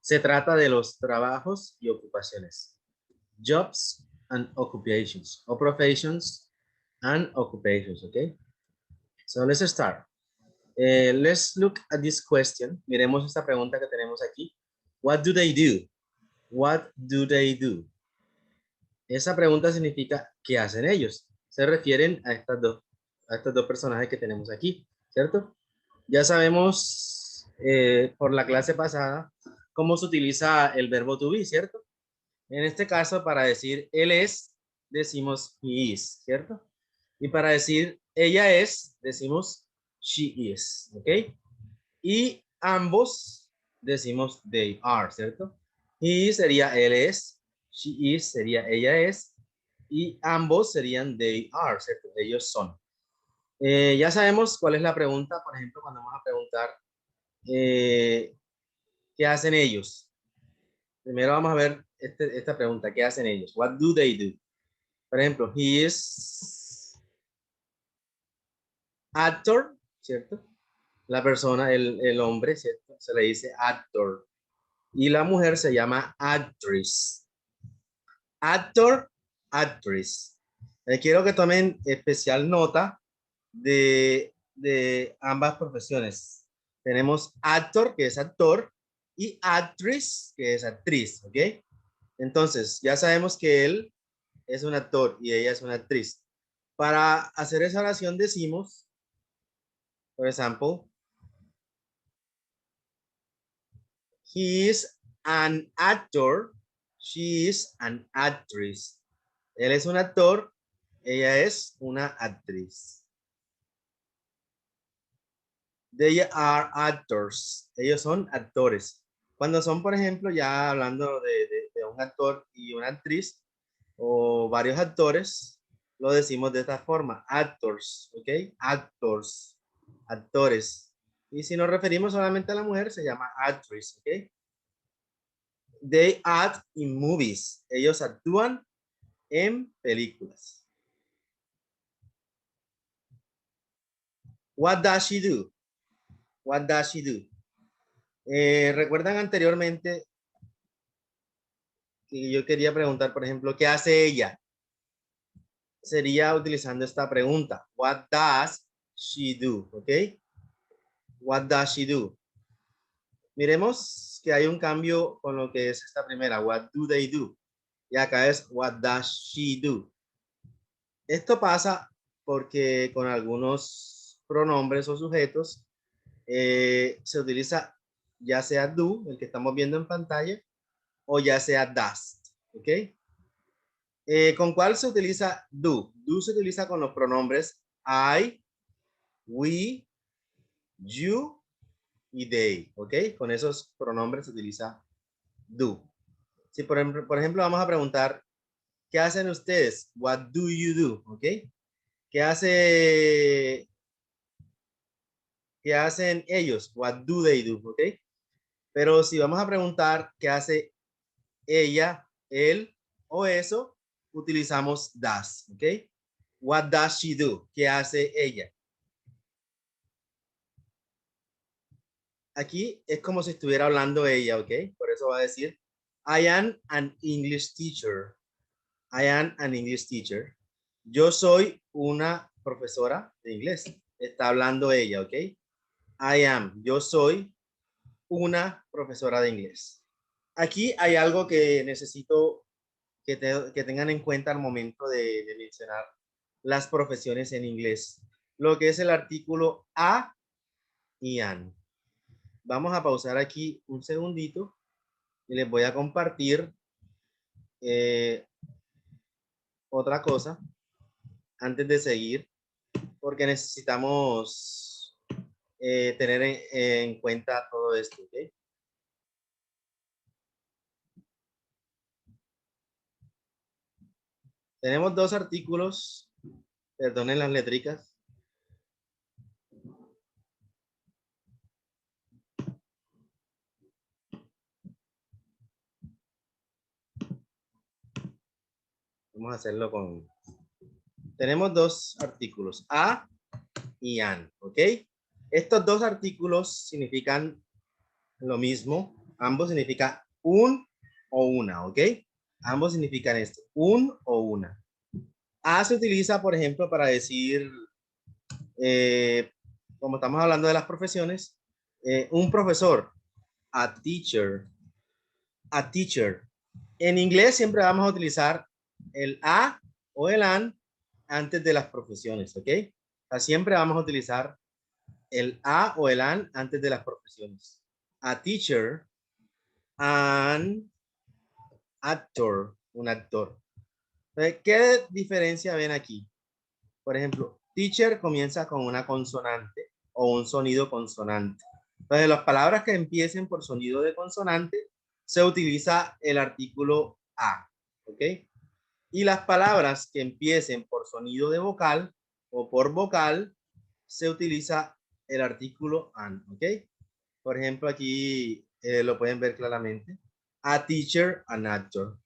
Se trata de los trabajos y ocupaciones. Jobs and occupations. O professions and occupations, okay? So let's start. Let's look at this question. Miremos esta pregunta que tenemos aquí. What do they do? What do they do? Esa pregunta significa ¿qué hacen ellos? Se refieren a estos dos personajes que tenemos aquí, ¿cierto? Ya sabemos por la clase pasada cómo se utiliza el verbo to be, ¿cierto? En este caso, para decir él es, decimos he is, ¿cierto? Y para decir ella es, decimos she is, ¿ok? Y ambos decimos they are, ¿cierto? He sería él es, she is sería ella es, y ambos serían they are, ¿cierto? Ellos son. Ya sabemos cuál es la pregunta, por ejemplo, cuando vamos a preguntar ¿qué hacen ellos? Primero vamos a ver esta pregunta, ¿qué hacen ellos? What do they do? Por ejemplo, he is actor, ¿cierto? La persona, el hombre, ¿cierto? Se le dice actor. Y la mujer se llama actress. Actor, actress. Quiero que tomen especial nota de ambas profesiones. Tenemos actor, que es actor, y actress, que es actriz, ¿ok? Entonces, ya sabemos que él es un actor y ella es una actriz. Para hacer esa oración decimos, por ejemplo, he is an actor, she is an actress. Él es un actor, ella es una actriz. They are actors. Ellos son actores. Cuando son, por ejemplo, ya hablando de un actor y una actriz o varios actores, lo decimos de esta forma, actors, ¿ok? Actors, actores. Y si nos referimos solamente a la mujer, se llama actress, ¿ok? They act in movies. Ellos actúan en películas. What does she do? What does she do? ¿Recuerdan anteriormente que yo quería preguntar, por ejemplo, ¿qué hace ella? Sería utilizando esta pregunta. What does she do? ¿Ok? What does she do? Miremos que hay un cambio con lo que es esta primera. What do they do? Y acá es what does she do? Esto pasa porque con algunos pronombres o sujetos se utiliza ya sea do, el que estamos viendo en pantalla, o ya sea does. ¿Ok? ¿Con cuál se utiliza do? Do se utiliza con los pronombres I, we, you y they. ¿Ok? Con esos pronombres se utiliza do. Si por ejemplo vamos a preguntar, ¿qué hacen ustedes? What do you do? ¿Ok? ¿Qué hacen ellos? What do they do? ¿Ok? Pero si vamos a preguntar qué hace ella, él o eso, utilizamos does. ¿Ok? What does she do? ¿Qué hace ella? Aquí es como si estuviera hablando ella, ¿ok? Por eso va a decir, I am an English teacher. I am an English teacher. Yo soy una profesora de inglés. Está hablando ella, ¿ok? I am. Yo soy una profesora de inglés. Aquí hay algo que necesito que tengan en cuenta al momento de mencionar las profesiones en inglés. Lo que es el artículo a y an. Vamos a pausar aquí un segundito y les voy a compartir otra cosa antes de seguir, porque necesitamos tener en cuenta todo esto. ¿Okay? Tenemos dos artículos, perdonen las letricas. Vamos a hacerlo con... Tenemos dos artículos, a y an, ¿ok? Estos dos artículos significan lo mismo, Ambos significa un o una, ¿ok? Ambos significan esto, un o una. A se utiliza, por ejemplo, para decir, como estamos hablando de las profesiones, un profesor, a teacher, a teacher. En inglés siempre vamos a utilizar el a o el an antes de las profesiones, ¿ok? O sea, siempre vamos a utilizar el a o el an antes de las profesiones. A teacher, an actor, un actor. Entonces, ¿qué diferencia ven aquí? Por ejemplo, teacher comienza con una consonante o un sonido consonante. Entonces, las palabras que empiecen por sonido de consonante, se utiliza el artículo a, ¿ok? Y las palabras que empiecen por sonido de vocal o por vocal, se utiliza el artículo an, ¿ok? Por ejemplo, aquí lo pueden ver claramente. A teacher, an actor.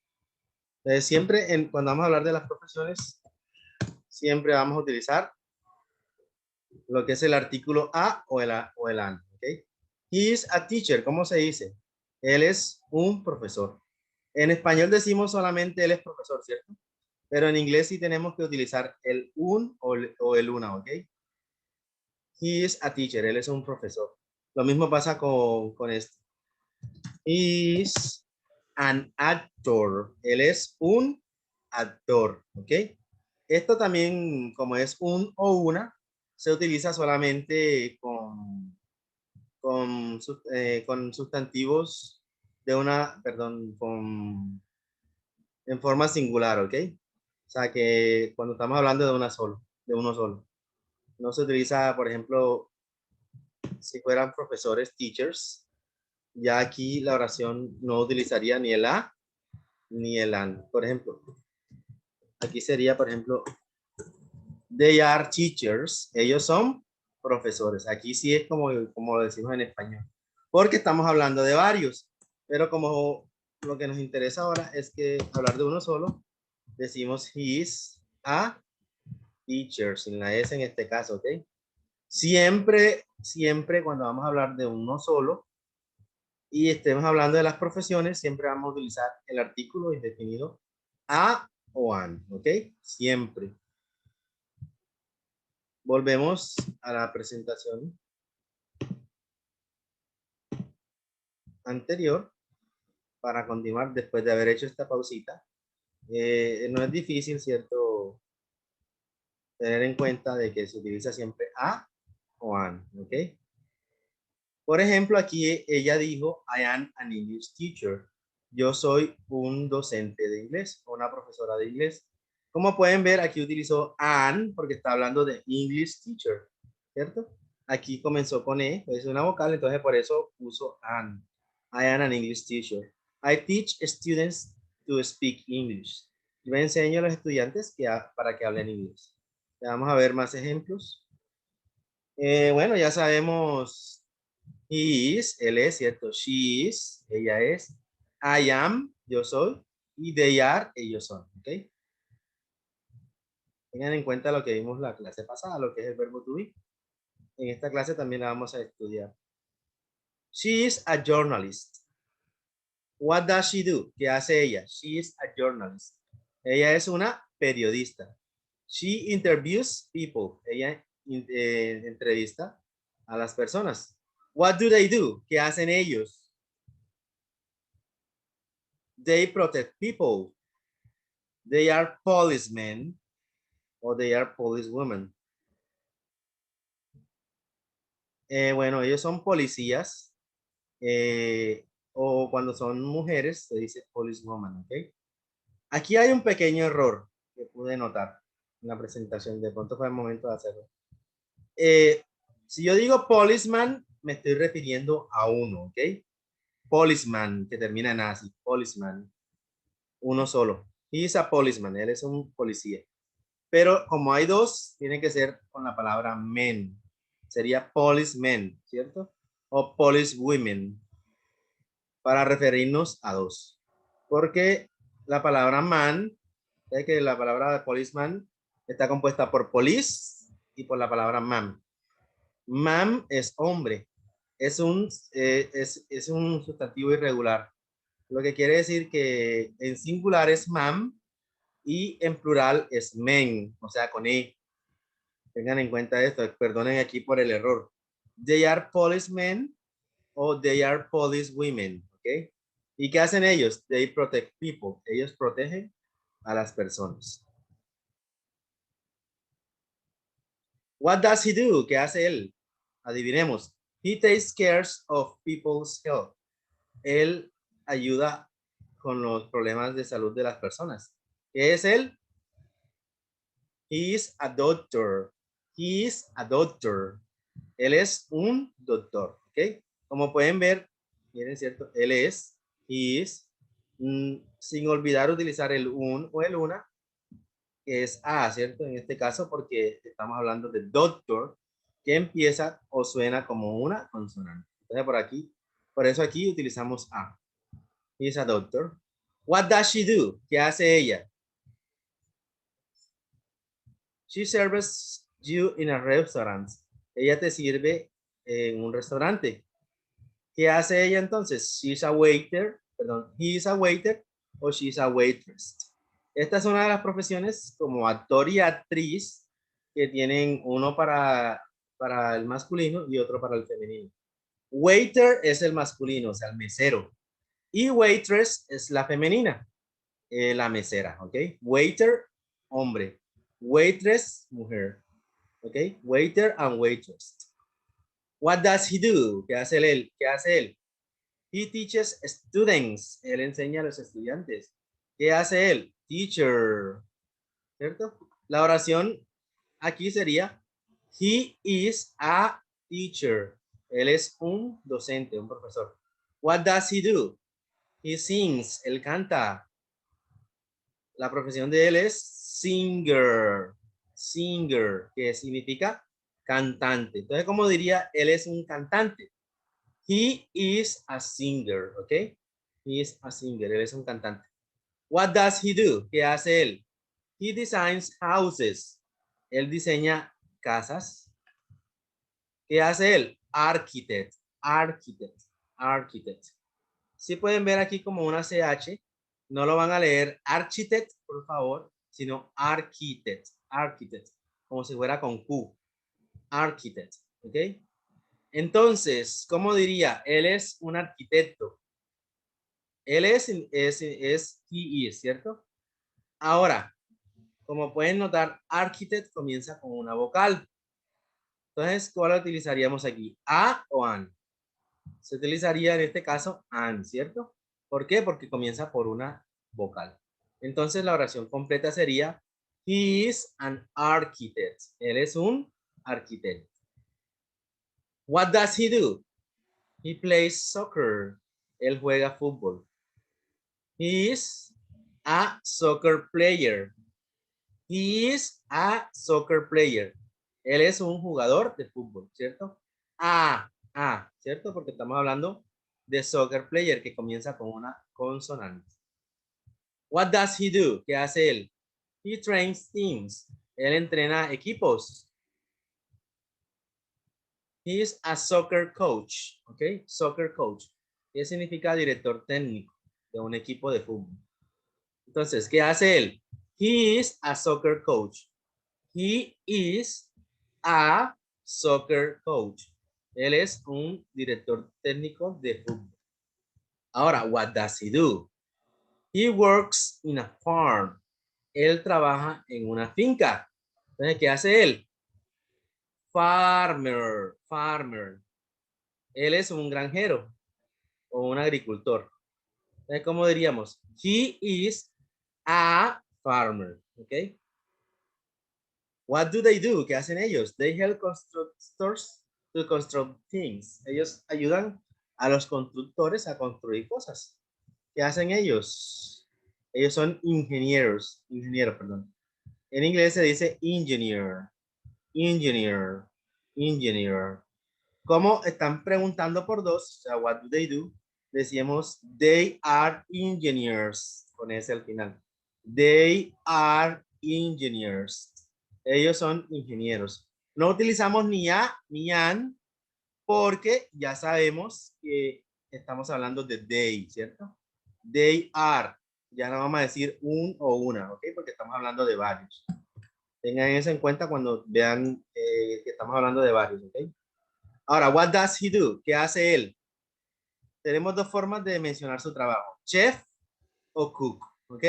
Siempre cuando vamos a hablar de las profesiones, siempre vamos a utilizar lo que es el artículo a o el an, ¿ok? He is a teacher, ¿cómo se dice? Él es un profesor. En español decimos solamente él es profesor, ¿cierto? Pero en inglés sí tenemos que utilizar el un o el una, ¿ok? He is a teacher, él es un profesor. Lo mismo pasa con esto. He is an actor, él es un actor, ¿ok? Esto también, como es un o una, se utiliza solamente con sustantivos de una, perdón, en forma singular, ¿ok? O sea que cuando estamos hablando de uno solo. No se utiliza, por ejemplo, si fueran profesores, teachers, ya aquí la oración no utilizaría ni el a ni el an. Por ejemplo, aquí sería, por ejemplo, they are teachers. Ellos son profesores. Aquí sí es como lo decimos en español. Porque estamos hablando de varios. Pero como lo que nos interesa ahora es que hablar de uno solo, decimos he is a teacher, sin la S en este caso, ¿ok? Siempre, siempre cuando vamos a hablar de uno solo y estemos hablando de las profesiones, siempre vamos a utilizar el artículo indefinido a o an, ¿ok? Siempre. Volvemos a la presentación anterior para continuar después de haber hecho esta pausita. No es difícil, ¿cierto? Tener en cuenta de que se utiliza siempre a o an, ¿ok? Por ejemplo, aquí ella dijo, I am an English teacher. Yo soy un docente de inglés, una profesora de inglés. Como pueden ver, aquí utilizó an porque está hablando de English teacher, ¿cierto? Aquí comenzó con E, es una vocal, entonces por eso puso an. I am an English teacher. I teach students to speak English. Yo enseño a los estudiantes para que hablen inglés. Vamos a ver más ejemplos. Bueno, ya sabemos he is, él es, ¿cierto? She is, ella es. I am, yo soy. Y they are, ellos son, ¿ok? Tengan en cuenta lo que vimos la clase pasada, lo que es el verbo to be. En esta clase también la vamos a estudiar. She is a journalist. What does she do? ¿Qué hace ella? She is a journalist. Ella es una periodista. She interviews people. Ella entrevista a las personas. What do they do? ¿Qué hacen ellos? They protect people. They are policemen o they are policewomen. Bueno, ellos son policías o cuando son mujeres se dice policewoman, ¿ok? Aquí hay un pequeño error que pude notar en la presentación, de pronto fue el momento de hacerlo. Si yo digo policeman, me estoy refiriendo a uno, ¿ok? Policeman, que termina en así, policeman, uno solo. He is a policeman, él es un policía. Pero como hay dos, tiene que ser con la palabra men. Sería policemen, ¿cierto? O policewomen, para referirnos a dos. Porque la palabra man, es que la palabra policeman está compuesta por police y por la palabra man. Man es hombre. es un sustantivo irregular. Lo que quiere decir que en singular es mam y en plural es men, o sea, con e. Tengan en cuenta esto, perdonen aquí por el error. They are policemen o they are police women, ¿ok? ¿Y qué hacen ellos? They protect people. Ellos protegen a las personas. What does he do? ¿Qué hace él? Adivinemos. He takes care of people's health. Él ayuda con los problemas de salud de las personas. ¿Qué es él? He is a doctor. He is a doctor. Él es un doctor, ¿ok? Como pueden ver, miren, ¿cierto? Él es, he is, sin olvidar utilizar el un o el una, que es a, ¿cierto? En este caso, porque estamos hablando de doctor, que empieza o suena como una consonante. Entonces, por eso aquí utilizamos a. He is a doctor. What does she do? ¿Qué hace ella? She serves you in a restaurant. Ella te sirve en un restaurante. ¿Qué hace ella entonces? She's a waiter, perdón, he is a waiter o she's a waitress. Esta es una de las profesiones como actor y actriz que tienen uno para el masculino y otro para el femenino. Waiter es el masculino, o sea, el mesero. Y waitress es la femenina, la mesera, ¿ok? Waiter, hombre. Waitress, mujer, ¿ok? Waiter and waitress. What does he do? ¿Qué hace él? ¿Qué hace él? He teaches students. Él enseña a los estudiantes. ¿Qué hace él? Teacher. ¿Cierto? La oración aquí sería, he is a teacher. Él es un docente, un profesor. What does he do? He sings. Él canta. La profesión de él es singer. Singer, que significa cantante. Entonces, ¿cómo diría? Él es un cantante. He is a singer, ¿ok? He is a singer, él es un cantante. What does he do? ¿Qué hace él? He designs houses. Él diseña casas. ¿Qué hace él? Architect, architect, architect. Si pueden ver aquí como una CH, no lo van a leer architect, por favor, sino architect, architect, como si fuera con Q. Architect, ¿ok? Entonces, ¿cómo diría? Él es un arquitecto. Él es he is, ¿cierto? Ahora, como pueden notar, architect comienza con una vocal. Entonces, ¿cuál utilizaríamos aquí? ¿A o an? Se utilizaría en este caso an, ¿cierto? ¿Por qué? Porque comienza por una vocal. Entonces, la oración completa sería, he is an architect. Él es un arquitecto. What does he do? He plays soccer. Él juega fútbol. He is a soccer player. He is a soccer player. Él es un jugador de fútbol, ¿cierto? ¿cierto? Porque estamos hablando de soccer player que comienza con una consonante. What does he do? ¿Qué hace él? He trains teams. Él entrena equipos. He is a soccer coach, ¿ok? Soccer coach. ¿Qué significa director técnico de un equipo de fútbol? Entonces, ¿qué hace él? He is a soccer coach. He is a soccer coach. Él es un director técnico de fútbol. Ahora, what does he do? He works in a farm. Él trabaja en una finca. Entonces, ¿qué hace él? Farmer, farmer. Él es un granjero o un agricultor. Entonces, ¿cómo diríamos? He is a farmer. ¿Ok? What do they do? ¿Qué hacen ellos? They help constructors to construct things. Ellos ayudan a los constructores a construir cosas. ¿Qué hacen ellos? Ellos son ingenieros, perdón. En inglés se dice engineer, engineer, engineer. Como están preguntando por dos, o sea, what do they do? Decíamos, they are engineers, con ese al final. They are engineers. Ellos son ingenieros. No utilizamos ni a ni an, porque ya sabemos que estamos hablando de they, ¿cierto? They are. Ya no vamos a decir un o una, ¿ok? Porque estamos hablando de varios. Tengan eso en cuenta cuando vean que estamos hablando de varios, ¿ok? Ahora, what does he do? ¿Qué hace él? Tenemos dos formas de mencionar su trabajo. Chef o cook, ¿ok?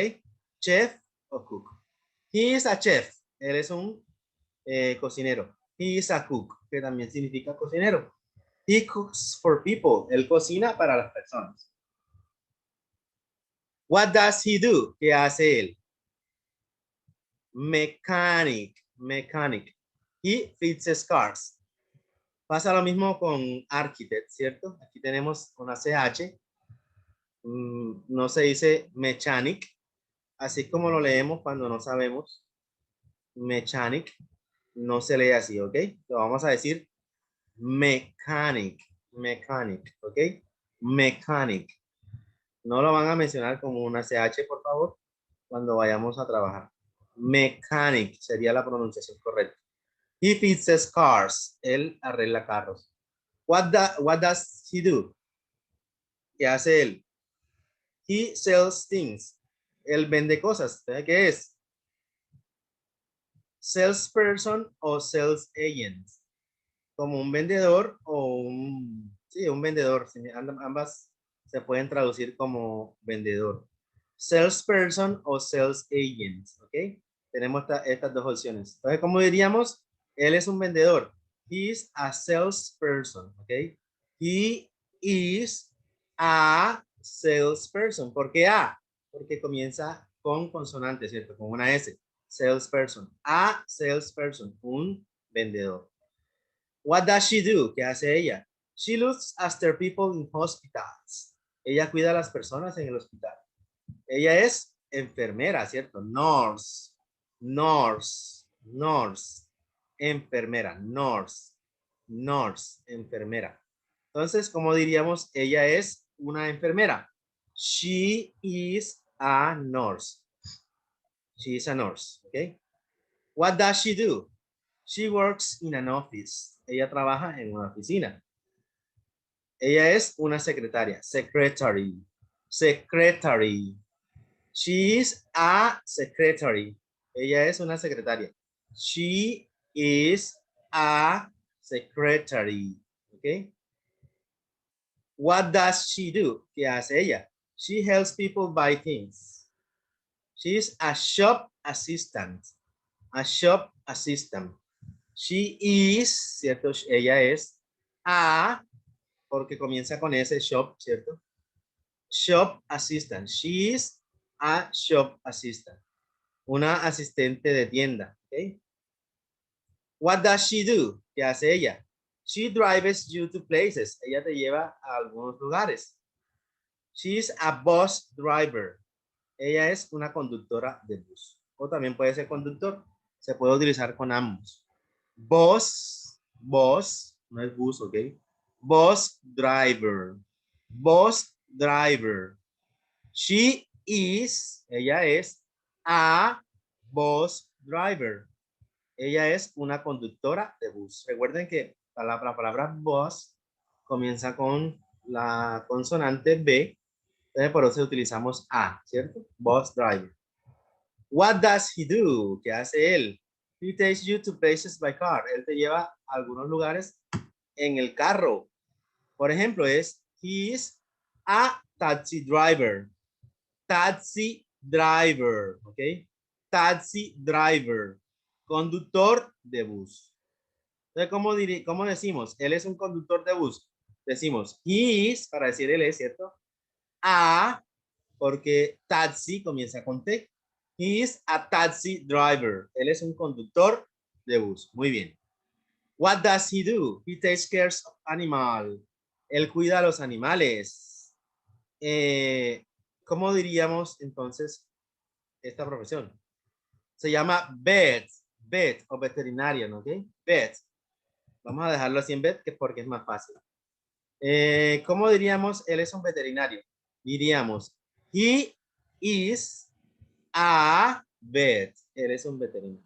Chef o cook. He is a chef. Él es un cocinero. He is a cook, que también significa cocinero. He cooks for people. Él cocina para las personas. What does he do? ¿Qué hace él? Mechanic. Mechanic. He fixes cars. Pasa lo mismo con architect, ¿cierto? Aquí tenemos una CH. No se dice mechanic, así como lo leemos cuando no sabemos. Mechanic no se lee así, ¿ok? Lo vamos a decir mechanic, mechanic, ¿ok? Mechanic. No lo van a mencionar como una CH, por favor, cuando vayamos a trabajar. Mechanic sería la pronunciación correcta. He fixes cars. Él arregla carros. What does he do? ¿Qué hace él? He sells things. Él vende cosas. ¿Qué es? Salesperson o sales agent. Como un vendedor o sí, un vendedor. Ambas se pueden traducir como vendedor. Salesperson o sales agent. ¿Ok? Tenemos estas dos opciones. Entonces, ¿cómo diríamos? Él es un vendedor. He is a salesperson. ¿Ok? He is a salesperson. ¿Por qué A? Porque comienza con consonante, ¿cierto? Con una S. Salesperson. A salesperson. Un vendedor. What does she do? ¿Qué hace ella? She looks after people in hospitals. Ella cuida a las personas en el hospital. Ella es enfermera, ¿cierto? Nurse. Nurse. Nurse. Enfermera. Nurse. Nurse. Enfermera. Entonces, ¿cómo diríamos? Ella es una enfermera. She is a nurse. She is a nurse. Okay. What does she do? She works in an office. Ella trabaja en una oficina. Ella es una secretaria. Secretary. Secretary. She is a secretary. Ella es una secretaria. She is a secretary. Okay. What does she do? ¿Qué hace ella? She helps people buy things. She is a shop assistant. A shop assistant. She is, ¿cierto? Ella es a, porque comienza con ese shop, ¿cierto? Shop assistant. She is a shop assistant. Una asistente de tienda, ¿ok? What does she do? ¿Qué hace ella? She drives you to places. Ella te lleva a algunos lugares. She is a bus driver. Ella es una conductora de bus. O también puede ser conductor. Se puede utilizar con ambos. Bus, no es bus, ¿ok? Bus driver. Bus driver. She is, ella es a bus driver. Ella es una conductora de bus. Recuerden que la palabra bus comienza con la consonante B. Entonces por eso utilizamos a, ¿cierto? Bus driver. What does he do? ¿Qué hace él? He takes you to places by car. Él te lleva a algunos lugares en el carro. Por ejemplo, he is a taxi driver. Taxi driver, ¿ok? Taxi driver. Conductor de bus. Entonces, ¿cómo decimos? Él es un conductor de bus. Decimos, he is, para decir él es, ¿cierto? A, porque taxi comienza con T. He is a taxi driver. Él es un conductor de bus. Muy bien. What does he do? He takes care of animals. Él cuida a los animales. ¿Cómo diríamos entonces esta profesión? Se llama vet, vet o veterinario, ¿no? ¿Ok? Vet. Vamos a dejarlo así en vet porque es más fácil. ¿Cómo diríamos? Él es un veterinario. Diríamos, he is a vet. Él es un veterinario.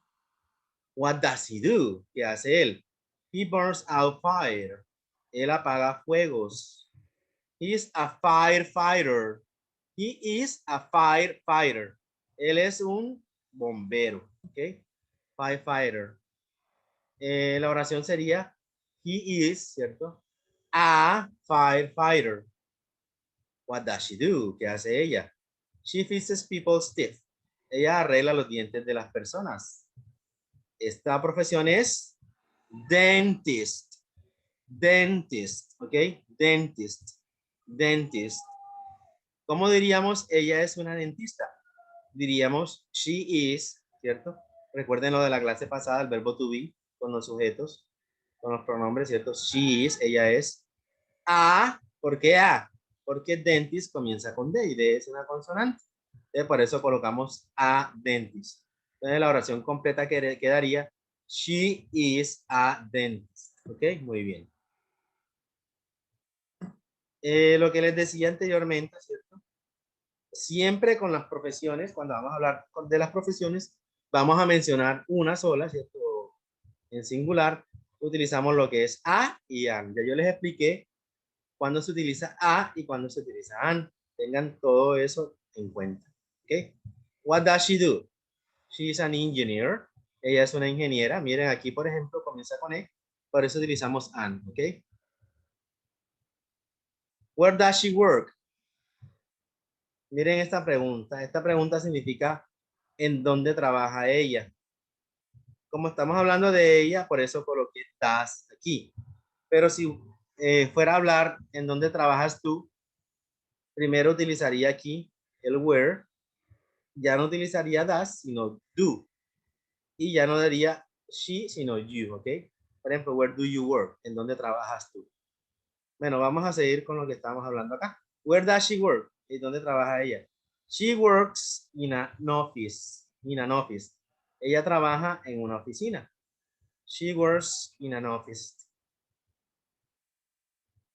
What does he do? ¿Qué hace él? He burns out fire. Él apaga fuegos. He is a firefighter. He is a firefighter. Él es un bombero. ¿Ok? Firefighter. La oración sería, he is, ¿cierto? A firefighter. What does she do? ¿Qué hace ella? She fixes people's teeth. Ella arregla los dientes de las personas. Esta profesión es dentist. Dentist, ¿ok? Dentist. Dentist. ¿Cómo diríamos? Ella es una dentista. Diríamos she is, ¿cierto? Recuerden lo de la clase pasada, el verbo to be con los sujetos, con los pronombres, ¿cierto? She is, ella es. A, ¿por qué A? Porque dentist comienza con D y D es una consonante. Entonces, por eso colocamos a dentist. Entonces la oración completa quedaría she is a dentist. ¿Ok? Muy bien. Lo que les decía anteriormente, ¿cierto? Siempre con las profesiones, cuando vamos a hablar de las profesiones, vamos a mencionar una sola, ¿cierto? En singular, utilizamos lo que es a y an. Ya yo les expliqué cuándo se utiliza a y cuándo se utiliza an. Tengan todo eso en cuenta. ¿Ok? What does she do? She is an engineer. Ella es una ingeniera. Miren, aquí, por ejemplo, comienza con E. Por eso utilizamos an. ¿Ok? Where does she work? Miren esta pregunta. Esta pregunta significa ¿en dónde trabaja ella? Como estamos hablando de ella, por eso coloqué does aquí. Pero si fuera a hablar en dónde trabajas tú, primero utilizaría aquí el where. Ya no utilizaría does, sino do. Y ya no diría she, sino you, ¿ok? Por ejemplo, where do you work? ¿En dónde trabajas tú? Bueno, vamos a seguir con lo que estamos hablando acá. Where does she work? ¿Y dónde trabaja ella? She works in an office. In an office. Ella trabaja en una oficina. She works in an office.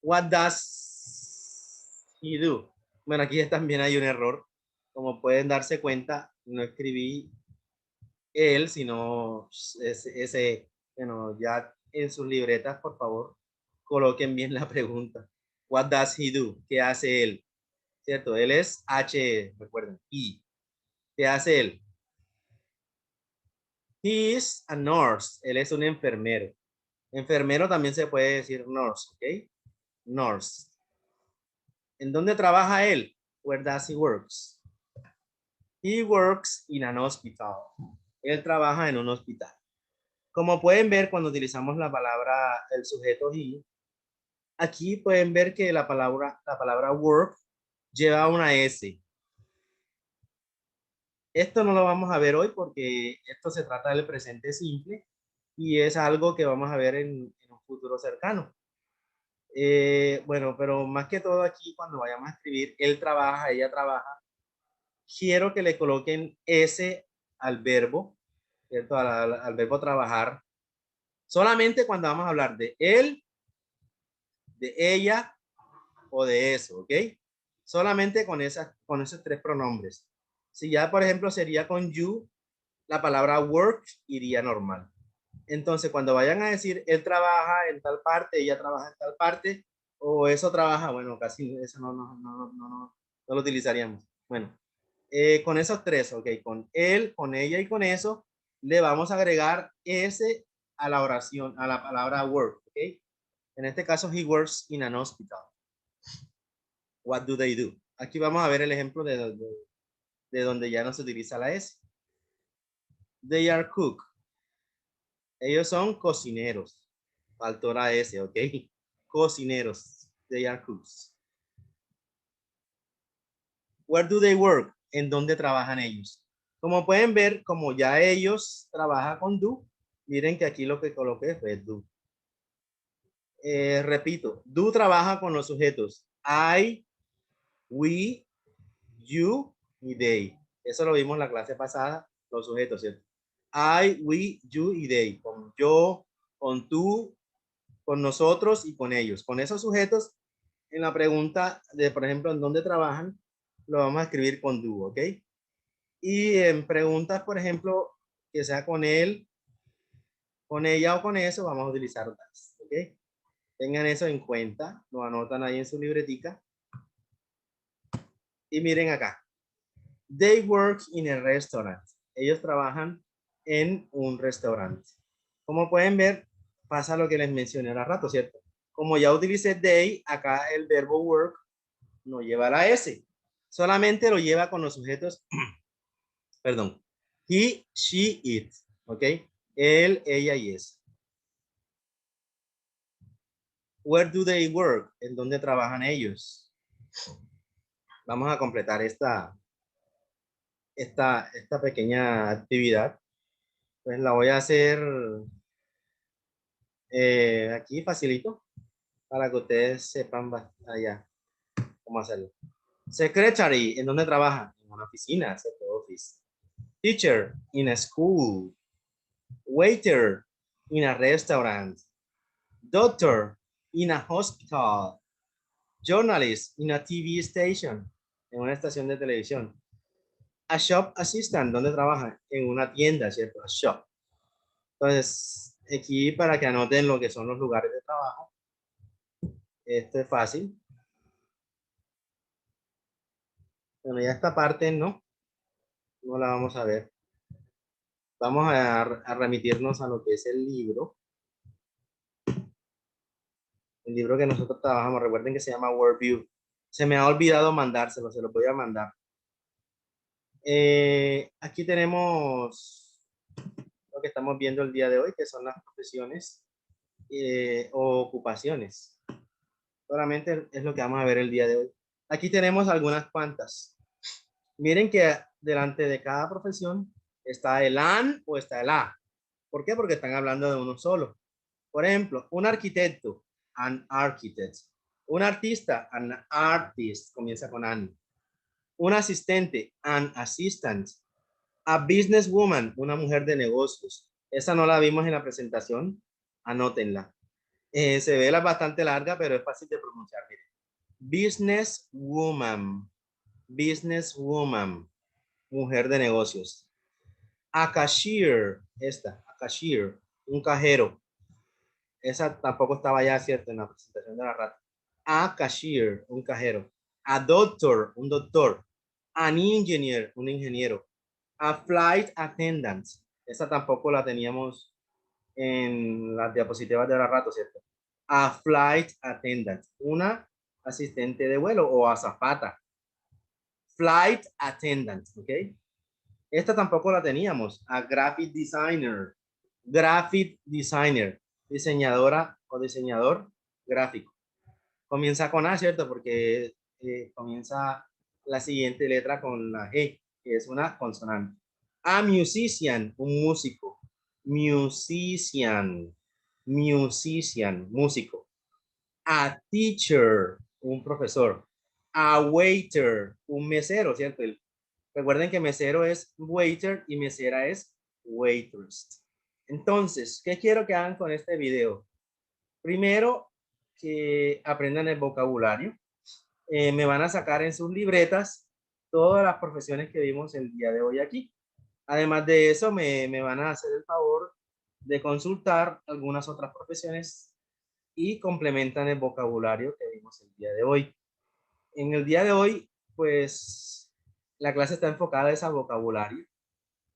What does he do? Bueno, aquí también hay un error. Como pueden darse cuenta, no escribí él, sino ese, bueno, ya en sus libretas, por favor, coloquen bien la pregunta. What does he do? ¿Qué hace él? ¿Cierto? Él es H, recuerden, I. ¿Qué hace él? He is a nurse. Él es un enfermero. Enfermero también se puede decir nurse, ¿ok? Nurse. ¿En dónde trabaja él? Where does he works? He works in an hospital. Él trabaja en un hospital. Como pueden ver cuando utilizamos la palabra, el sujeto he, aquí pueden ver que la palabra work lleva una S. Esto no lo vamos a ver hoy porque esto se trata del presente simple y es algo que vamos a ver en un futuro cercano. Bueno, pero más que todo aquí cuando vayamos a escribir, él trabaja, ella trabaja, quiero que le coloquen S al verbo, ¿cierto? Al verbo trabajar, solamente cuando vamos a hablar de él, de ella o de eso, ¿ok? Solamente con esos tres pronombres. Si ya, por ejemplo, sería con you, la palabra work iría normal. Entonces, cuando vayan a decir él trabaja en tal parte, ella trabaja en tal parte, o eso trabaja, bueno, casi eso no lo utilizaríamos. Bueno, con esos tres, ok, con él, con ella y con eso, le vamos a agregar ese a la oración, a la palabra work, ok. En este caso, he works in an hospital. What do they do? Aquí vamos a ver el ejemplo de donde ya no se utiliza la S. They are cook. Ellos son cocineros. Faltó la S, ok. Cocineros. They are cooks. Where do they work? ¿En dónde trabajan ellos? Como pueden ver, como ya ellos trabajan con do, miren que aquí lo que coloqué fue do. Repito, do trabaja con los sujetos I, we, you y they. Eso lo vimos en la clase pasada, los sujetos, ¿cierto? I, we, you y they. Con yo, con tú, con nosotros y con ellos. Con esos sujetos, en la pregunta de, por ejemplo, ¿en dónde trabajan? Lo vamos a escribir con do, ¿ok? Y en preguntas, por ejemplo, que sea con él, con ella o con eso, vamos a utilizar das, ¿ok? Tengan eso en cuenta, lo anotan ahí en su libretica. Y miren acá. They work in a restaurant. Ellos trabajan en un restaurante. Como pueden ver, pasa lo que les mencioné hace rato, ¿cierto? Como ya utilicé they, acá el verbo work no lleva la S. Solamente lo lleva con los sujetos, perdón, he, she, it, ¿ok? Él, ella y es. Where do they work? ¿En dónde trabajan ellos? Vamos a completar esta pequeña actividad. Pues la voy a hacer aquí facilito para que ustedes sepan allá cómo hacerlo. Secretary, ¿en dónde trabaja? En una oficina, ¿cierto? Office. Teacher, in a school. Waiter, in a restaurant. Doctor, in a hospital. Journalist, in a TV station. En una estación de televisión. A shop assistant, ¿dónde trabaja? En una tienda, ¿cierto? A shop. Entonces, aquí para que anoten lo que son los lugares de trabajo. Esto es fácil. Bueno, ya esta parte no la vamos a ver. Vamos a remitirnos a lo que es el libro. El libro que nosotros trabajamos. Recuerden que se llama Worldview. Se me ha olvidado mandárselo, se lo voy a mandar. Aquí tenemos lo que estamos viendo el día de hoy, que son las profesiones o ocupaciones. Solamente es lo que vamos a ver el día de hoy. Aquí tenemos algunas cuantas. Miren que delante de cada profesión está el AN o está el A. ¿Por qué? Porque están hablando de uno solo. Por ejemplo, un arquitecto, an architect. Un artista, an artist, comienza con an. Un asistente, an assistant. A businesswoman, una mujer de negocios. Esa no la vimos en la presentación, anótenla. Se ve bastante larga, pero es fácil de pronunciar. Miren. Businesswoman, businesswoman, mujer de negocios. A cashier, a cashier, un cajero. Esa tampoco estaba ya cierta en la presentación de la rata. A cashier, un cajero. A doctor, un doctor. An engineer, un ingeniero. A flight attendant. Esa tampoco la teníamos en las diapositivas de la rato, ¿cierto? A flight attendant, una asistente de vuelo o azafata. Flight attendant, ¿ok? Esta tampoco la teníamos. A graphic designer. Graphic designer. Diseñadora o diseñador gráfico. Comienza con A, ¿cierto? Porque comienza la siguiente letra con la G, que es una consonante. A musician, un músico. Musician. Musician, músico. A teacher, un profesor. A waiter, un mesero, ¿cierto? Recuerden que mesero es waiter y mesera es waitress. Entonces, ¿qué quiero que hagan con este video? Primero, que aprendan el vocabulario. Me van a sacar en sus libretas todas las profesiones que vimos el día de hoy aquí. Además de eso, me van a hacer el favor de consultar algunas otras profesiones y complementan el vocabulario que vimos el día de hoy. En el día de hoy, pues, la clase está enfocada al vocabulario.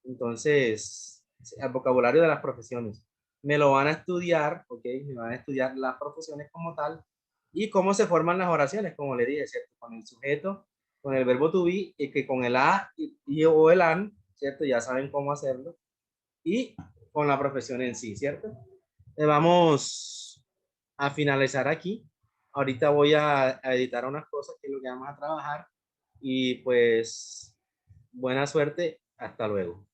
Entonces, al vocabulario de las profesiones. Me lo van a estudiar, ¿ok? Me van a estudiar las profesiones como tal y cómo se forman las oraciones, como le dije, ¿cierto? Con el sujeto, con el verbo to be, y que con el a y o el an, ¿cierto? Ya saben cómo hacerlo. Y con la profesión en sí, ¿cierto? Vamos a finalizar aquí. Ahorita voy a editar unas cosas que es lo que vamos a trabajar y pues buena suerte. Hasta luego.